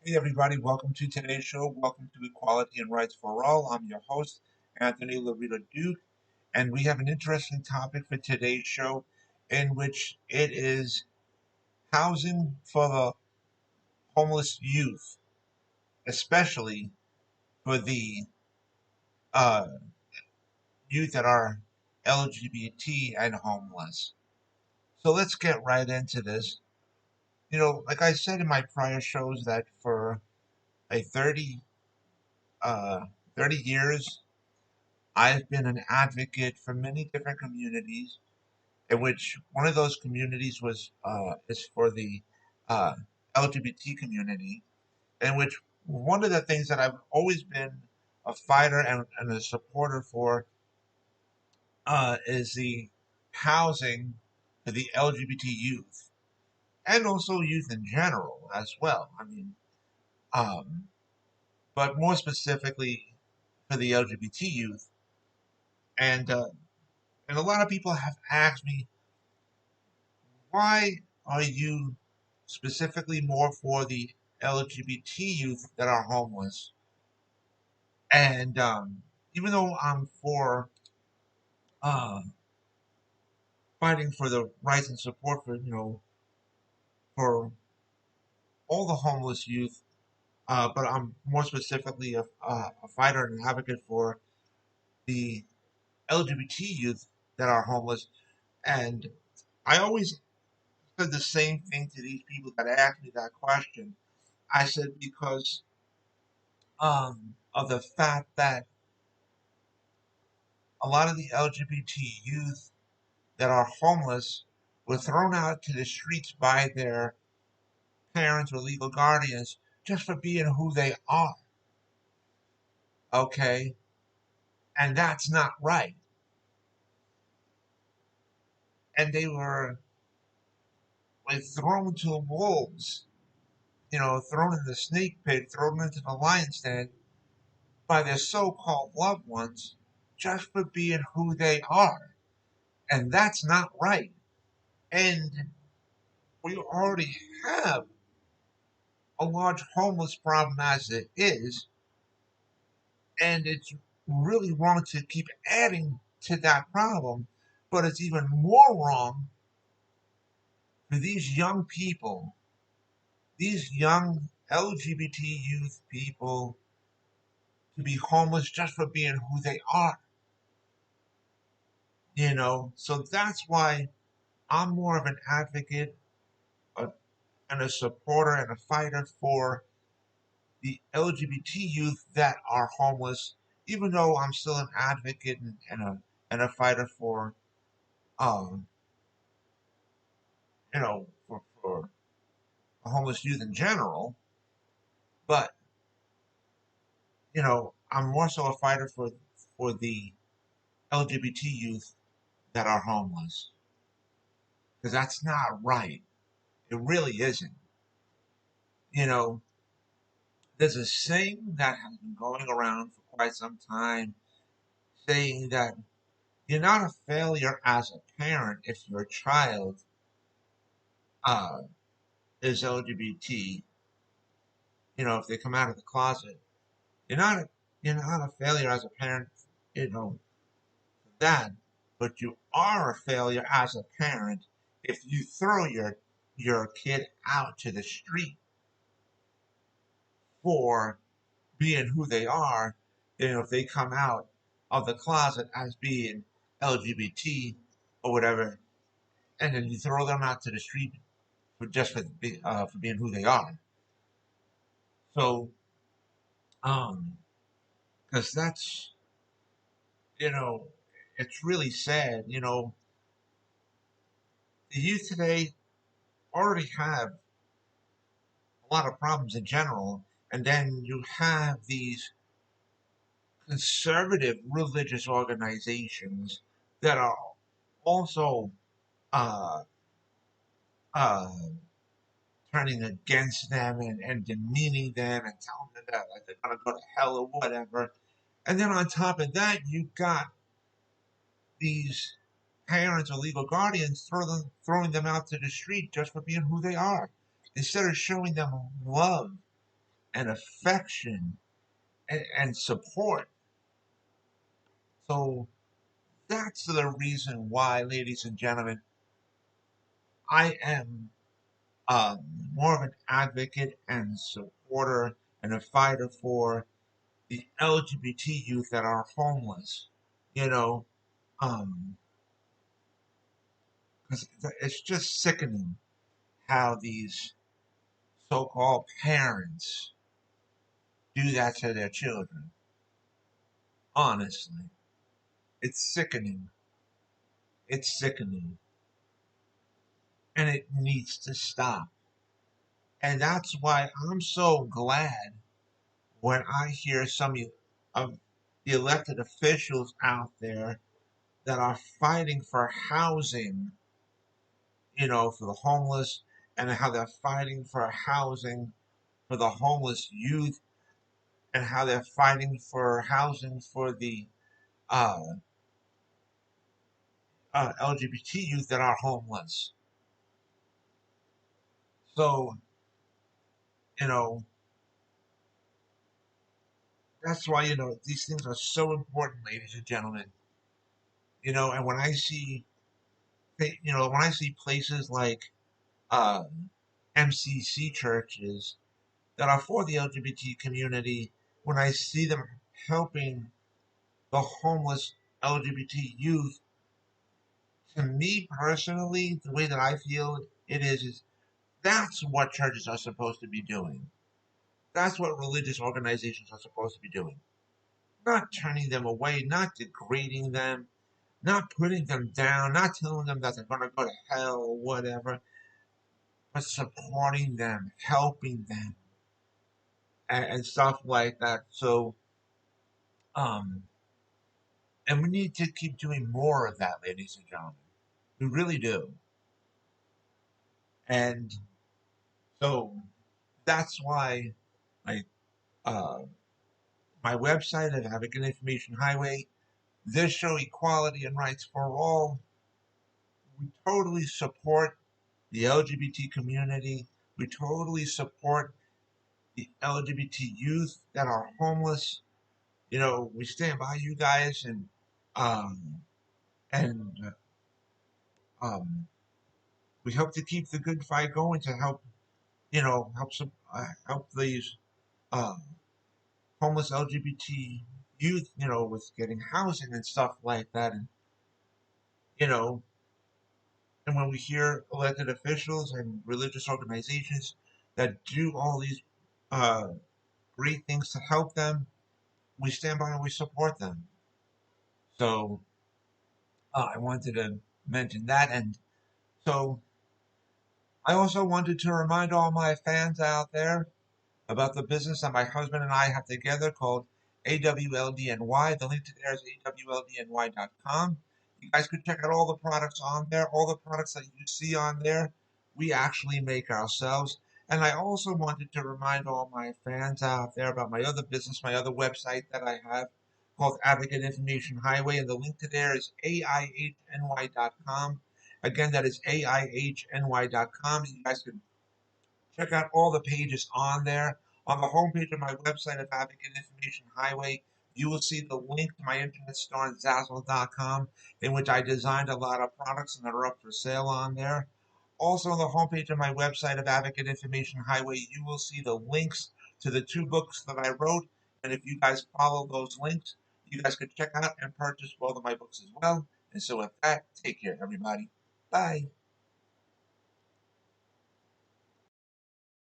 Hey everybody, welcome to today's show. Welcome to Equality and Rights for All. I'm your host, Anthony Lorito-Duke, and we have an interesting topic for today's show in which it is housing for the homeless youth, especially for the uh, youth that are LGBT and homeless. So let's get right into this. Like I said in my prior shows, that for a uh, 30 years, I've been an advocate for many different communities, in which one of those communities is for the uh, LGBT community, in which one of the things that I've always been a fighter and a supporter for is the housing for the LGBT youth and also youth in general as well. Um, but more specifically for the LGBT youth, and uh, and a lot of people have asked me, why are you specifically more for the LGBT youth that are homeless? And even though I'm for uh, fighting for the rights and support for for all the homeless youth, but I'm more specifically a fighter and an advocate for the LGBT youth that are homeless. And I always said the same thing to these people that asked me that question. I said because of the fact that a lot of the LGBT youth that are homeless were thrown out to the streets by their parents or legal guardians just for being who they are. Okay? And that's not right. And they were like thrown to the wolves, thrown in the snake pit, thrown into the lion's den by their so called loved ones just for being who they are. And that's not right. And we already have a large homeless problem as it is, and it's really wrong to keep adding to that problem. But it's even more wrong for these young people, these young LGBT youth people, to be homeless just for being who they are. So that's why I'm more of an advocate uh, and a supporter and a fighter for the LGBT youth that are homeless, even though I'm still an advocate and a fighter for um for homeless youth in general. But I'm more so a fighter for the LGBT youth that are homeless, because that's not right. It really isn't. You know, there's a saying that has been going around for quite some time, saying that you're not a failure as a parent if your child uh, is LGBT. If they come out of the closet, you're not a, you're not a failure as a parent. For that, but you are a failure as a parent if you throw your kid out to the street for being who they are. If they come out of the closet as being LGBT or whatever, and then you throw them out to the street for being who they are. So, um, because that's you know, it's really sad. The youth today already have a lot of problems in general, and then you have these conservative religious organizations that are also uh, uh, turning against them and demeaning them and telling them that like they're gonna go to hell or whatever. And then on top of that, you got these parents or legal guardians throwing them out to the street just for being who they are, instead of showing them love and affection and support. So that's the reason why, ladies and gentlemen, I am more of an advocate and supporter and a fighter for the LGBT youth that are homeless. You know, um, 'cause it's just sickening how these so-called parents do that to their children. Honestly, it's sickening. It's sickening, and it needs to stop. And that's why I'm so glad when I hear some of the elected officials out there that are fighting for housing, for the homeless, and how they're fighting for housing for the homeless youth, and how they're fighting for housing for the uh, LGBT youth that are homeless. So, you know, that's why, these things are so important, ladies and gentlemen. And when I see places like uh, MCC churches that are for the LGBT community, when I see them helping the homeless LGBT youth, to me personally, the way that I feel it is that's what churches are supposed to be doing. That's what religious organizations are supposed to be doing. Not turning them away, not degrading them, not putting them down, not telling them that they're going to go to hell or whatever, but supporting them, helping them, and stuff like that. So, um, and we need to keep doing more of that, ladies and gentlemen. We really do. And so that's why, like, uh, my website at Advocate Information Highway, this show, Equality and Rights for All, we totally support the LGBT community. We totally support the LGBT youth that are homeless. We stand by you guys, um, and um, we hope to keep the good fight going to help, help these um, homeless LGBT youth, with getting housing and stuff like that, you know, and when we hear elected officials and religious organizations that do all these uh, great things to help them, we stand by and we support them. So I wanted to mention that. And so I also wanted to remind all my fans out there about the business that my husband and I have together called AWLDNY. The link to there is awldny.com. You guys could check out all the products on there. All the products that you see on there, we actually make ourselves. And I also wanted to remind all my fans out there about my other business, my other website that I have called Advocate Information Highway. And the link to there is AIHNY.com. Again, that is AIHNY.com. You guys can check out all the pages on there. On the homepage of my website of Advocate Information Highway, you will see the link to my internet store on Zazzle.com, in which I designed a lot of products and that are up for sale on there. Also, on the homepage of my website of Advocate Information Highway, you will see the links to the two books that I wrote. And if you guys follow those links, you guys could check out and purchase both of my books as well. And so, with that, take care, everybody. Bye.